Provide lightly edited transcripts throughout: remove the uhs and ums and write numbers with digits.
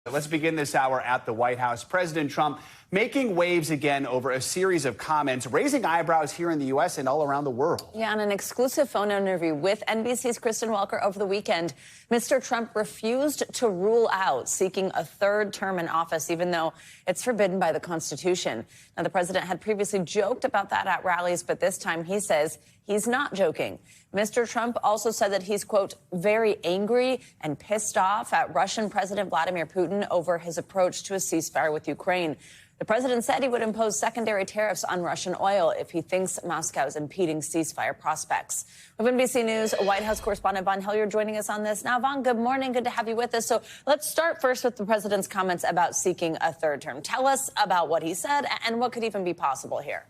Let's begin this hour at the White House. President Trump making waves again over a series of comments, raising eyebrows here in the U.S. and all around the world. Yeah, in an exclusive phone interview with NBC's Kristen Welker over the weekend, Mr. Trump refused to rule out seeking a third term in office, even though it's forbidden by the Constitution. Now, the president had previously joked about that at rallies, but this time he says he's not joking. Mr. Trump also said that he's, quote, very angry and pissed off at Russian President Vladimir Putin over his approach to a ceasefire with Ukraine. The president said he would impose secondary tariffs on Russian oil if he thinks Moscow is impeding ceasefire prospects. With NBC News White House correspondent Vaughn Hilliard joining us on this. Now, Vaughn, good morning. Good to have you with us. So let's start first with the president's comments about seeking a third term. Tell us about what he said and what could even be possible here.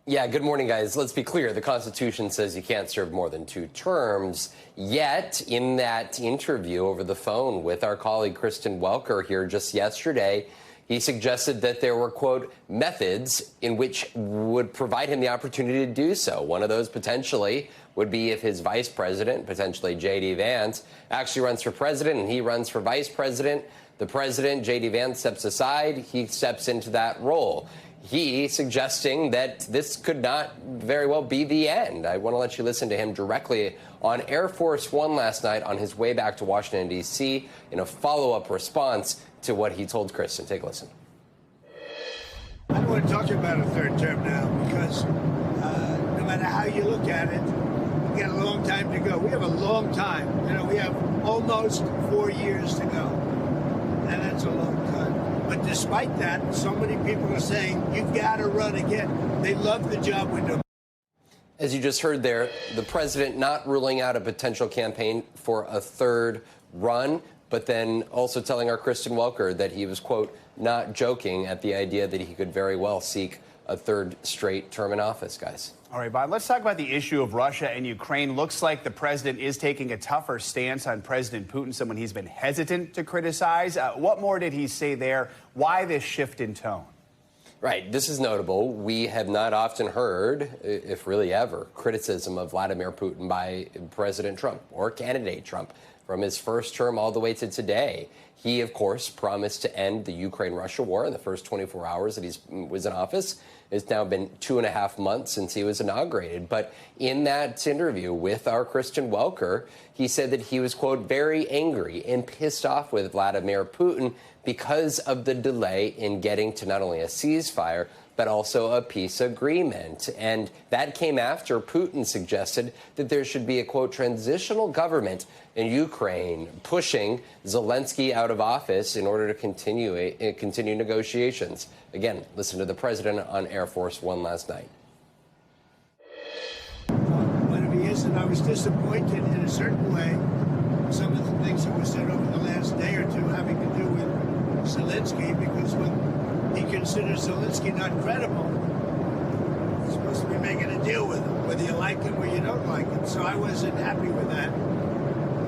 Yeah, good morning, guys. Let's be clear. The Constitution says you can't serve more than 2 terms. Yet, in that interview over the phone with our colleague Kristen Welker here just yesterday, he suggested that there were, quote, methods in which would provide him the opportunity to do so. One of those potentially would be if his vice president, potentially J.D. Vance, actually runs for president and he runs for vice president. The president, J.D. Vance, steps aside. He steps into that role. He suggesting that this could not very well be the end. I want to let you listen to him directly on Air Force One last night on his way back to Washington, D.C. in a follow-up response to what he told Kristen. Take a listen. I don't want to talk about a third term now because no matter how you look at it, we got a long time to go. We have a long time. You know, we have almost 4 years to go. And that's a long time. But despite that, so many people are saying, you've got to run again. They love the job we're doing. As you just heard there, the president not ruling out a potential campaign for a third run, but then also telling our Kristen Welker that he was, quote, not joking at the idea that he could very well seek a third straight term in office, guys. All right, Bob, let's talk about the issue of Russia and Ukraine. Looks like the president is taking a tougher stance on President Putin, someone he's been hesitant to criticize. What more did he say there? Why this shift in tone? Right. This is notable. We have not often heard, if really ever, criticism of Vladimir Putin by President Trump or candidate Trump from his first term all the way to today. He, of course, promised to end the Ukraine-Russia war in the first 24 hours that he was in office. It's now been 2.5 months since he was inaugurated. But in that interview with our Kristen Welker, he said that he was, quote, very angry and pissed off with Vladimir Putin because of the delay in getting to not only a ceasefire, but also a peace agreement. And that came after Putin suggested that there should be a, quote, transitional government in Ukraine, pushing Zelensky out of office in order to continue negotiations. Again, listen to the president on Air Force One last night. Whatever he is, and I was disappointed in a certain way. Some of the things that were said over the last day or two having to do with Zelensky, because when he considers Zelensky not credible, he's supposed to be making a deal with him, whether you like him or you don't like him. So I wasn't happy with that.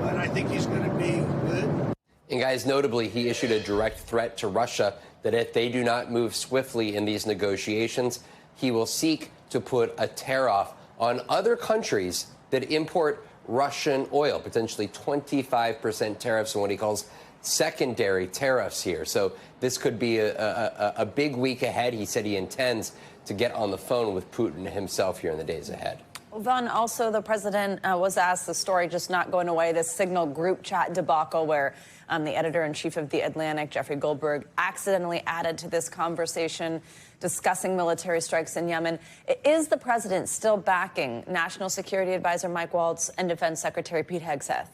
But I think he's going to be good. And guys, notably, he issued a direct threat to Russia that if they do not move swiftly in these negotiations, he will seek to put a tariff on other countries that import Russian oil, potentially 25% tariffs on what he calls secondary tariffs here. So this could be a big week ahead. He said he intends to get on the phone with Putin himself here in the days ahead. Vaughn, also the president was asked the story just not going away, this Signal group chat debacle where the editor-in-chief of The Atlantic, Jeffrey Goldberg, accidentally added to this conversation discussing military strikes in Yemen. Is the president still backing National Security Advisor Mike Waltz and Defense Secretary Pete Hegseth?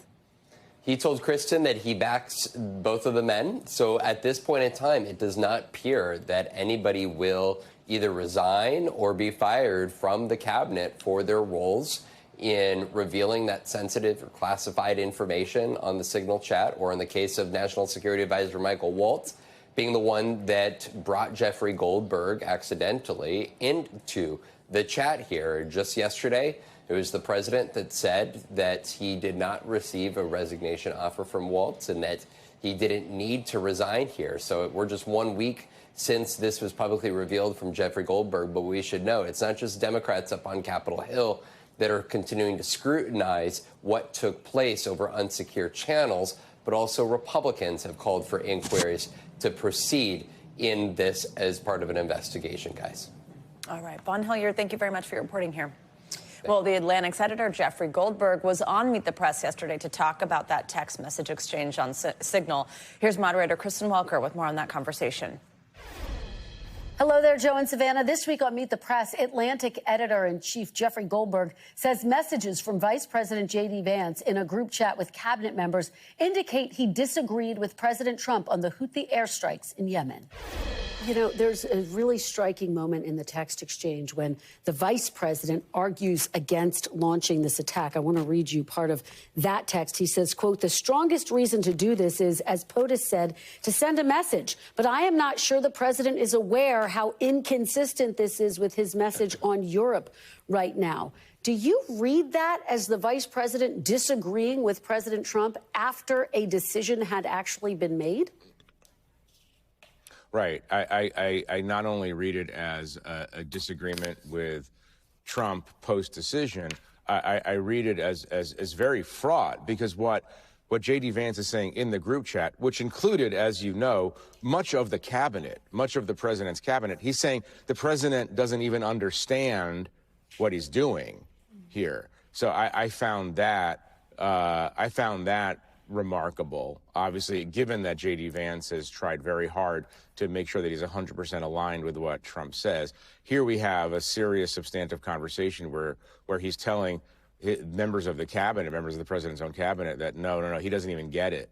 He told Kristen that he backs both of the men. So at this point in time, it does not appear that anybody will either resign or be fired from the cabinet for their roles in revealing that sensitive or classified information on the Signal chat, or in the case of National Security Advisor Michael Waltz, being the one that brought Jeffrey Goldberg accidentally into the chat here. Just yesterday, it was the president that said that he did not receive a resignation offer from Waltz and that he didn't need to resign here. So we're just 1 week since this was publicly revealed from Jeffrey Goldberg, but we should know it's not just Democrats up on Capitol Hill that are continuing to scrutinize what took place over unsecure channels, but also Republicans have called for inquiries to proceed in this as part of an investigation, guys. All right. Vaughn Hilliard, thank you very much for your reporting here. Well, the Atlantic's editor, Jeffrey Goldberg, was on Meet the Press yesterday to talk about that text message exchange on Signal. Here's moderator Kristen Welker with more on that conversation. Hello there, Joe and Savannah. This week on Meet the Press, Atlantic editor-in-chief Jeffrey Goldberg says messages from Vice President J.D. Vance in a group chat with cabinet members indicate he disagreed with President Trump on the Houthi airstrikes in Yemen. You know, there's a really striking moment in the text exchange when the vice president argues against launching this attack. I want to read you part of that text. He says, quote, "The strongest reason to do this is, as POTUS said, to send a message. But I am not sure the president is aware how inconsistent this is with his message on Europe right now." Do you read that as the vice president disagreeing with President Trump after a decision had actually been made? Right. I not only read it as a disagreement with Trump post-decision, I read it as very fraught, because what J.D. Vance is saying in the group chat, which included, as you know, much of the cabinet, much of the president's cabinet, he's saying the president doesn't even understand what he's doing here. So I found that remarkable, obviously, given that J.D. Vance has tried very hard to make sure that he's 100% aligned with what Trump says. Here we have a serious, substantive conversation where he's telling members of the cabinet, members of the president's own cabinet, that no, he doesn't even get it.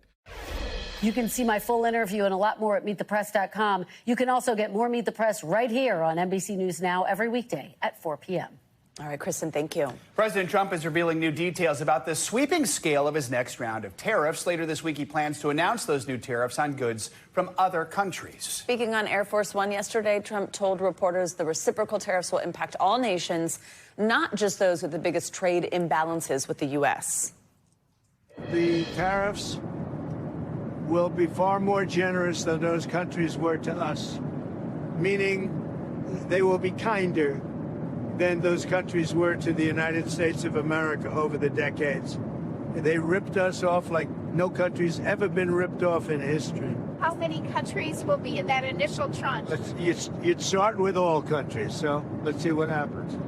You can see my full interview and a lot more at MeetThePress.com. You can also get more Meet the Press right here on NBC News Now every weekday at 4 p.m. All right, Kristen, thank you. President Trump is revealing new details about the sweeping scale of his next round of tariffs. Later this week, he plans to announce those new tariffs on goods from other countries. Speaking on Air Force One yesterday, Trump told reporters the reciprocal tariffs will impact all nations, not just those with the biggest trade imbalances with the U.S. The tariffs will be far more generous than those countries were to us, meaning they will be kinder than those countries were to the United States of America over the decades. They ripped us off like no country's ever been ripped off in history. How many countries will be in that initial tranche? You'd start with all countries, so let's see what happens.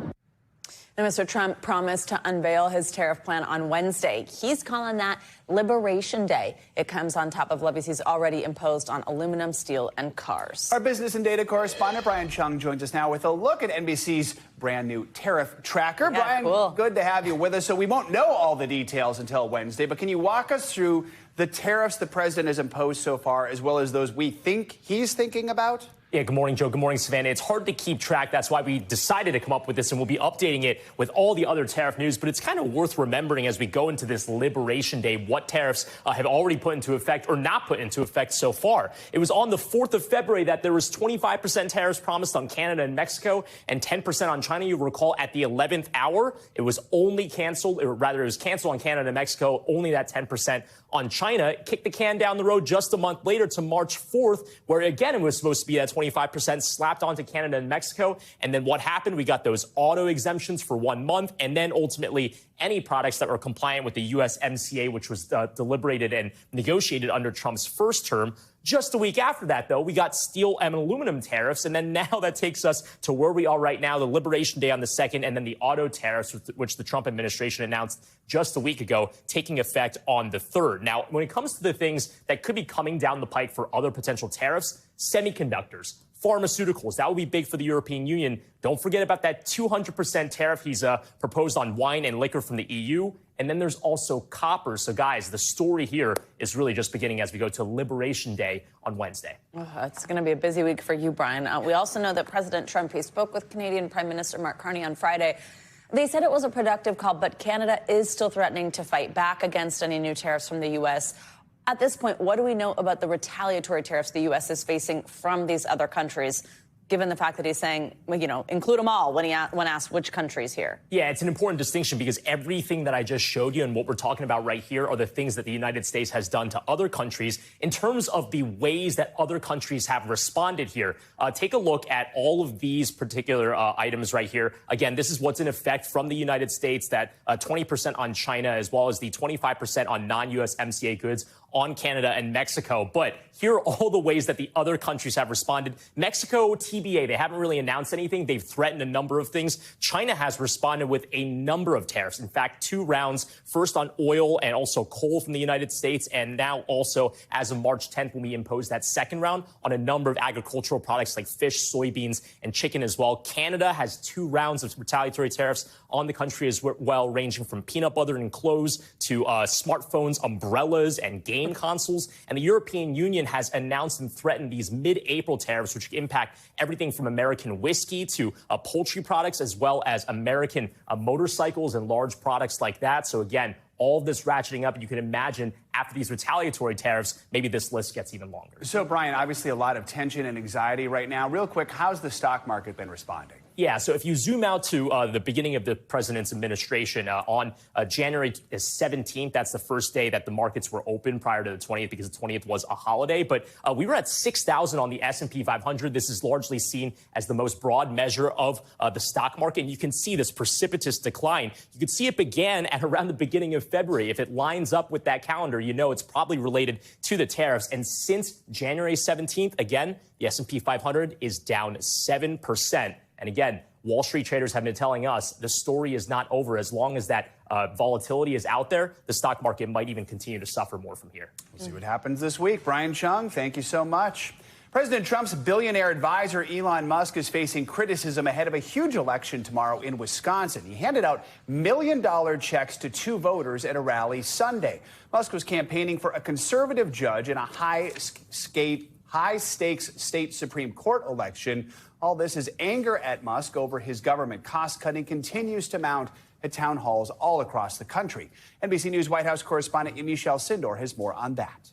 Now, Mr. Trump promised to unveil his tariff plan on Wednesday. He's calling that Liberation Day. It comes on top of levies he's already imposed on aluminum, steel, and cars. Our business and data correspondent Brian Chung joins us now with a look at NBC's brand new tariff tracker. Yeah, Brian, cool. Good to have you with us. So we won't know all the details until Wednesday, but can you walk us through the tariffs the president has imposed so far, as well as those we think he's thinking about? Yeah, good morning, Joe. Good morning, Savannah. It's hard to keep track. That's why we decided to come up with this, and we'll be updating it with all the other tariff news. But it's kind of worth remembering as we go into this Liberation Day what tariffs have already put into effect or not put into effect so far. It was on the 4th of February that there was 25% tariffs promised on Canada and Mexico and 10% on China. You recall at the 11th hour, it was only canceled, or rather it was canceled on Canada and Mexico, only that 10% on China. Kicked the can down the road just a month later to March 4th, where again it was supposed to be at 25% slapped onto Canada and Mexico. And then what happened? We got those auto exemptions for 1 month, and then ultimately any products that were compliant with the USMCA, which was deliberated and negotiated under Trump's first term. Just a week after that, though, we got steel and aluminum tariffs. And then now that takes us to where we are right now, the Liberation Day on the 2nd, and then the auto tariffs, which the Trump administration announced just a week ago, taking effect on the 3rd. Now, when it comes to the things that could be coming down the pike for other potential tariffs, semiconductors, pharmaceuticals, that will be big for the European Union. Don't forget about that 200% tariff he's proposed on wine and liquor from the EU. And then there's also copper. So, guys, the story here is really just beginning as we go to Liberation Day on Wednesday. It's going to be a busy week for you, Brian. We also know that President Trump, he spoke with Canadian Prime Minister Mark Carney on Friday. They said it was a productive call, but Canada is still threatening to fight back against any new tariffs from the U.S. At this point, what do we know about the retaliatory tariffs the U.S. is facing from these other countries, given the fact that he's saying, well, you know, include them all when asked which countries here? Yeah, it's an important distinction because everything that I just showed you and what we're talking about right here are the things that the United States has done to other countries in terms of the ways that other countries have responded here. Take a look at all of these particular items right here. Again, this is what's in effect from the United States, that 20% on China as well as the 25% on non-USMCA goods. on Canada and Mexico. But here are all the ways that the other countries have responded. Mexico, TBA, they haven't really announced anything. They've threatened a number of things. China has responded with a number of tariffs. In fact, 2 rounds, first on oil and also coal from the United States, and now also, as of March 10th, when we impose that second round on a number of agricultural products like fish, soybeans, and chicken as well. Canada has 2 rounds of retaliatory tariffs on the country as well, ranging from peanut butter and clothes to smartphones, umbrellas, and game consoles. And the European Union has announced and threatened these mid-April tariffs, which impact everything from American whiskey to poultry products, as well as American motorcycles and large products like that. So again, all of this ratcheting up, and you can imagine after these retaliatory tariffs, maybe this list gets even longer. So, Brian, obviously a lot of tension and anxiety right now. Real quick, how's the stock market been responding? Yeah, so if you zoom out to the beginning of the president's administration on January 17th, that's the first day that the markets were open prior to the 20th, because the 20th was a holiday. But we were at 6,000 on the S&P 500. This is largely seen as the most broad measure of the stock market. And you can see this precipitous decline. You can see it began at around the beginning of February. If it lines up with that calendar, you know it's probably related to the tariffs. And since January 17th, again, the S&P 500 is down 7%. And again, Wall Street traders have been telling us the story is not over. As long as that volatility is out there, the stock market might even continue to suffer more from here. We'll see what happens this week. Brian Chung, thank you so much. President Trump's billionaire advisor, Elon Musk, is facing criticism ahead of a huge election tomorrow in Wisconsin. He handed out million-dollar checks to 2 voters at a rally Sunday. Musk was campaigning for a conservative judge in a high-stakes state Supreme Court election. All this is anger at Musk over his government cost-cutting continues to mount at town halls all across the country. NBC News White House correspondent Michelle Sindor has more on that.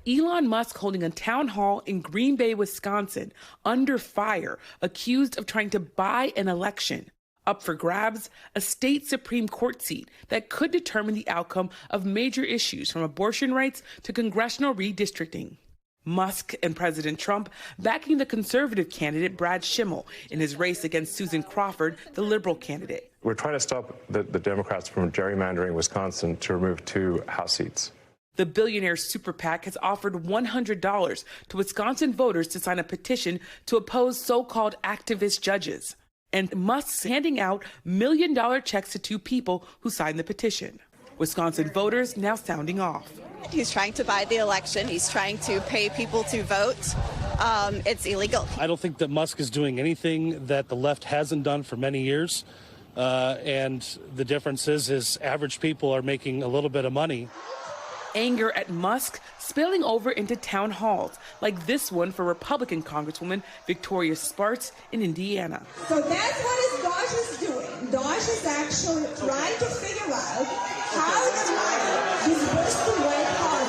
Elon Musk holding a town hall in Green Bay, Wisconsin, under fire, accused of trying to buy an election. Up for grabs, a state Supreme Court seat that could determine the outcome of major issues from abortion rights to congressional redistricting. Musk and President Trump backing the conservative candidate Brad Schimmel in his race against Susan Crawford, the liberal candidate. We're trying to stop the Democrats from gerrymandering Wisconsin to remove 2 House seats. The billionaire super PAC has offered $100 to Wisconsin voters to sign a petition to oppose so-called activist judges. And Musk's handing out million-dollar checks to 2 people who signed the petition. Wisconsin voters now sounding off. He's trying to buy the election. He's trying to pay people to vote. It's illegal. I don't think that Musk is doing anything that the left hasn't done for many years. And the difference is average people are making a little bit of money. Anger at Musk spilling over into town halls, like this one for Republican Congresswoman Victoria Spartz in Indiana. So that's what Dosh is doing. Dosh is actually trying to figure out how the money is supposed to work hard.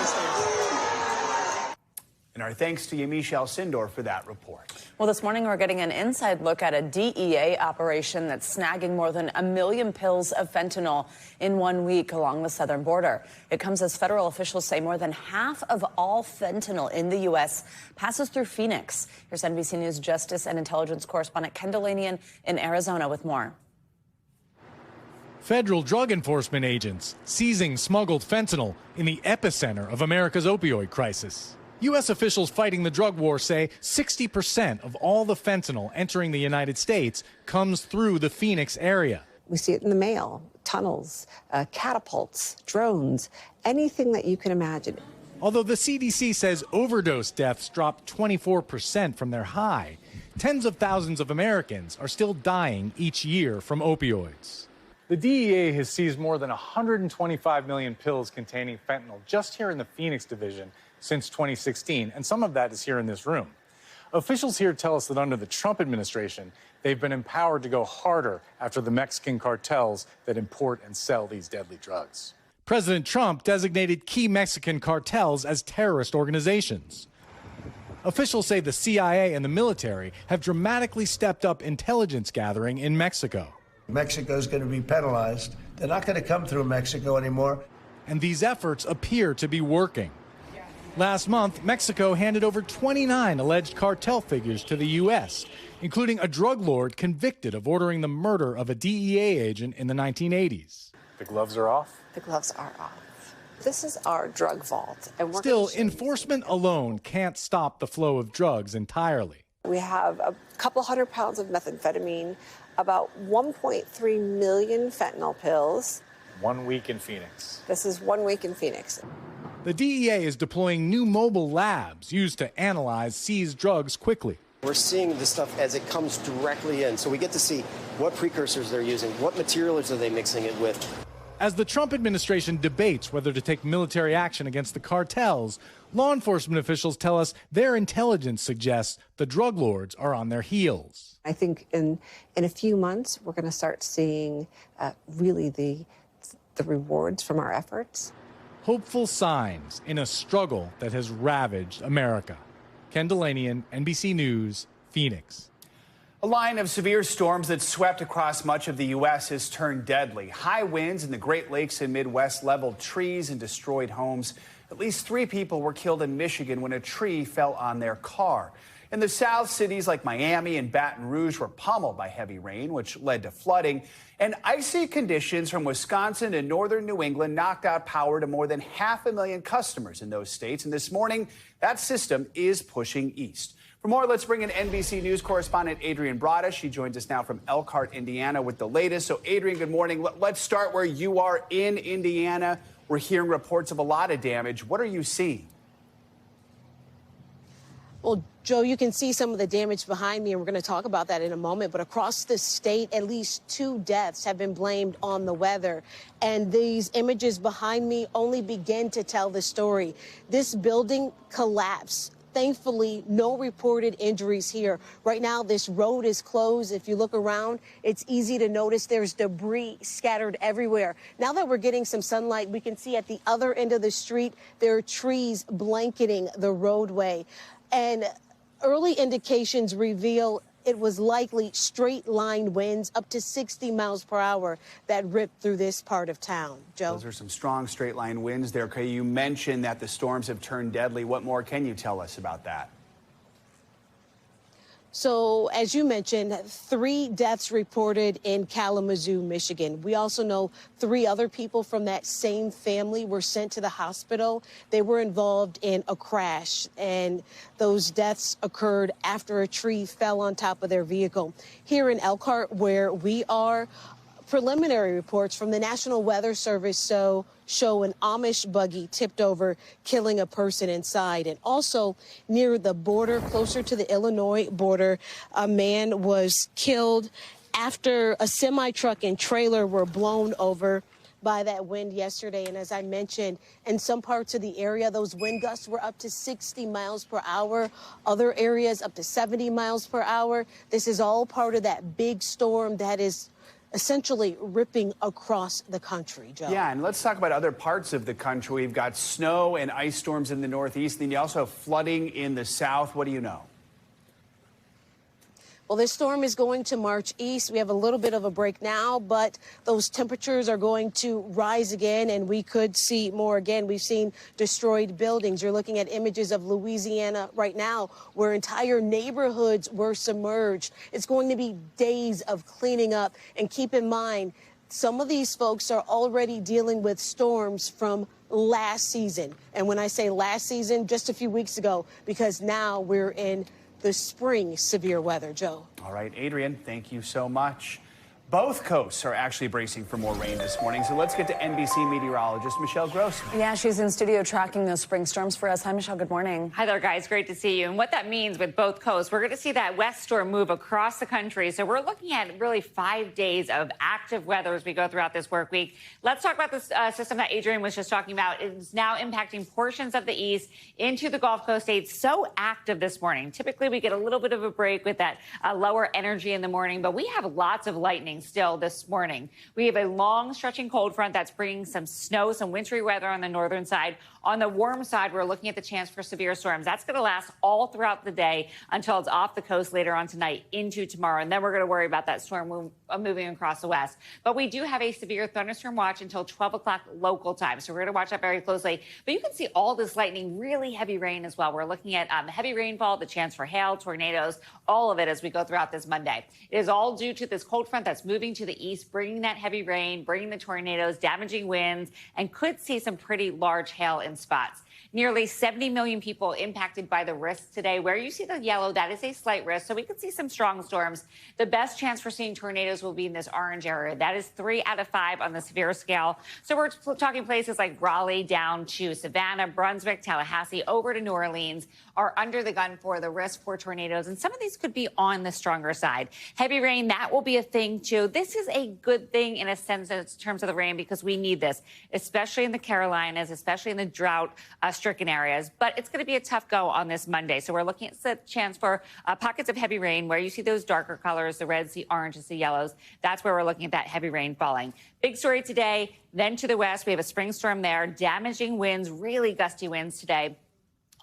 And our thanks to Michelle Sindor for that report. Well, this morning we're getting an inside look at a DEA operation that's snagging more than 1 million pills of fentanyl in 1 week along the southern border. It comes as federal officials say more than half of all fentanyl in the U.S. passes through Phoenix. Here's NBC News Justice and Intelligence correspondent Ken Delanian in Arizona with more. Federal drug enforcement agents seizing smuggled fentanyl in the epicenter of America's opioid crisis. U.S. officials fighting the drug war say 60% of all the fentanyl entering the United States comes through the Phoenix area. We see it in the mail, tunnels, catapults, drones, anything that you can imagine. Although the CDC says overdose deaths dropped 24% from their high, tens of thousands of Americans are still dying each year from opioids. The DEA has seized more than 125 million pills containing fentanyl just here in the Phoenix division since 2016, and some of that is here in this room. Officials here tell us that under the Trump administration, they've been empowered to go harder after the Mexican cartels that import and sell these deadly drugs. President Trump designated key Mexican cartels as terrorist organizations. Officials say the CIA and the military have dramatically stepped up intelligence gathering in Mexico. Mexico's going to be penalized. They're not going to come through Mexico anymore. And these efforts appear to be working. Last month, Mexico handed over 29 alleged cartel figures to the U.S., including a drug lord convicted of ordering the murder of a DEA agent in the 1980s. The gloves are off? The gloves are off. This is our drug vault. And Still, enforcement alone can't stop the flow of drugs entirely. We have a couple 100 pounds of methamphetamine, about 1.3 million fentanyl pills. 1 week in Phoenix. This is 1 week in Phoenix. The DEA is deploying new mobile labs used to analyze seized drugs quickly. We're seeing this stuff as it comes directly in, so we get to see what precursors they're using, what materials are they mixing it with. As the Trump administration debates whether to take military action against the cartels, law enforcement officials tell us their intelligence suggests the drug lords are on their heels. I think in a few months, we're going to start seeing really the rewards from our efforts. Hopeful signs in a struggle that has ravaged America. Ken Delanian, NBC News, Phoenix. A line of severe storms that swept across much of the U.S. has turned deadly. High winds in the Great Lakes and Midwest leveled trees and destroyed homes. At least 3 people were killed in Michigan when a tree fell on their car. In the South, cities like Miami and Baton Rouge were pummeled by heavy rain, which led to flooding. And icy conditions from Wisconsin and northern New England knocked out power to more than 500,000 customers in those states. And this morning, that system is pushing east. For more, let's bring in NBC News correspondent Adrian Broaddus. She joins us now from Elkhart, Indiana, with the latest. So, Adrian, good morning. Let's start where you are in Indiana. We're hearing reports of a lot of damage. What are you seeing? Well, Joe, you can see some of the damage behind me, and we're going to talk about that in a moment. But across the state, at least 2 deaths have been blamed on the weather. And these images behind me only begin to tell the story. This building collapsed. Thankfully, no reported injuries here. Right now, this road is closed. If you look around, it's easy to notice there's debris scattered everywhere. Now that we're getting some sunlight, we can see at the other end of the street, there are trees blanketing the roadway. And early indications reveal it was likely straight line winds up to 60 miles per hour that ripped through this part of town. Joe? Those are some strong straight line winds there. Okay, you mentioned that the storms have turned deadly. What more can you tell us about that? So, as you mentioned, 3 deaths reported in Kalamazoo, Michigan. We also know 3 other people from that same family were sent to the hospital. They were involved in a crash, and those deaths occurred after a tree fell on top of their vehicle. Here in Elkhart, where we are, preliminary reports from the National Weather Service show an Amish buggy tipped over, killing a person inside. And also near the border, closer to the Illinois border, a man was killed after a semi-truck and trailer were blown over by that wind yesterday. And as I mentioned, in some parts of the area, those wind gusts were up to 60 miles per hour. Other areas up to 70 miles per hour. This is all part of that big storm that is essentially ripping across the country, Joe. Yeah, and let's talk about other parts of the country. We've got snow and ice storms in the Northeast, and you also have flooding in the South. What do you know? Well, this storm is going to march east. We have a little bit of a break now, but those temperatures are going to rise again, and we could see more again. We've seen destroyed buildings. You're looking at images of Louisiana right now where entire neighborhoods were submerged. It's going to be days of cleaning up. And keep in mind, some of these folks are already dealing with storms from last season. And when I say last season, just a few weeks ago, because now we're in the spring severe weather, Joe. All right, Adrian, thank you so much. Both coasts are actually bracing for more rain this morning. So let's get to NBC meteorologist Michelle Grossman. Yeah, she's in studio tracking those spring storms for us. Hi, Michelle. Good morning. Hi there, guys. Great to see you. And what that means with both coasts, we're going to see that west storm move across the country. So we're looking at really 5 days of active weather as we go throughout this work week. Let's talk about this system that Adrian was just talking about. It's now impacting portions of the east into the Gulf Coast states. So active this morning. Typically, we get a little bit of a break with that lower energy in the morning, but we have lots of lightning still this morning. We have a long stretching cold front that's bringing some snow, some wintry weather on the northern side. On the warm side, we're looking at the chance for severe storms. That's going to last all throughout the day until it's off the coast later on tonight into tomorrow. And then we're going to worry about that storm moving across the west. But we do have a severe thunderstorm watch until 12 o'clock local time. So we're going to watch that very closely. But you can see all this lightning, really heavy rain as well. We're looking at heavy rainfall, the chance for hail, tornadoes, all of it as we go throughout this Monday. It is all due to this cold front that's that's moving to the east, bringing that heavy rain, bringing the tornadoes, damaging winds, and could see some pretty large hail in spots. Nearly 70 million people impacted by the risks today. Where you see the yellow, that is a slight risk. So we could see some strong storms. The best chance for seeing tornadoes will be in this orange area. That is 3 out of 5 on the severe scale. So we're talking places like Raleigh down to Savannah, Brunswick, Tallahassee, over to New Orleans are under the gun for the risk for tornadoes. And some of these could be on the stronger side. Heavy rain, that will be a thing too. This is a good thing in a sense in terms of the rain because we need this, especially in the Carolinas, especially in the drought-stricken areas. But it's going to be a tough go on this Monday. So we're looking at the chance for pockets of heavy rain where you see those darker colors, the reds, the oranges, the yellows. That's where we're looking at that heavy rain falling. Big story today. Then to the west, we have a spring storm there, damaging winds, really gusty winds today.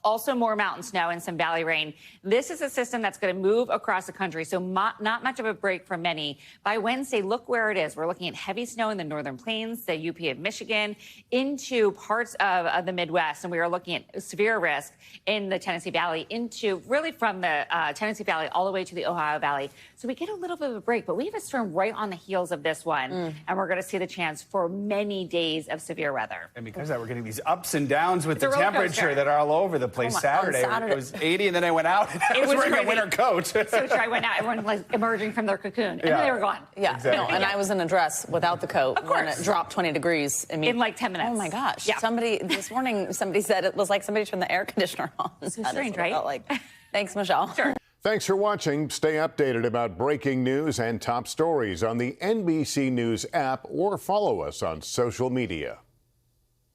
Also more mountain snow and some valley rain. This is a system that's going to move across the country, so not much of a break for many. By Wednesday, look where it is. We're looking at heavy snow in the northern plains, the UP of Michigan, into parts of the Midwest, and we are looking at severe risk in the Tennessee Valley, into really from the Tennessee Valley all the way to the Ohio Valley. So we get a little bit of a break, but we have a storm right on the heels of this one, and we're going to see the chance for many days of severe weather. And because of that, we're getting these ups and downs with the temperature that are all over the place. Saturday it was 80, and then I went out and I was wearing a winter coat. So I went out, everyone was emerging from their cocoon, and then they were gone. Yeah, exactly. No, and I was in a dress without the coat when it dropped 20 degrees in like 10 minutes. Oh my gosh! Yeah. Somebody this morning, somebody said it was like somebody turned the air conditioner on. So strange, right? Like, thanks, Michelle. Sure. Thanks for watching. Stay updated about breaking news and top stories on the NBC News app or follow us on social media.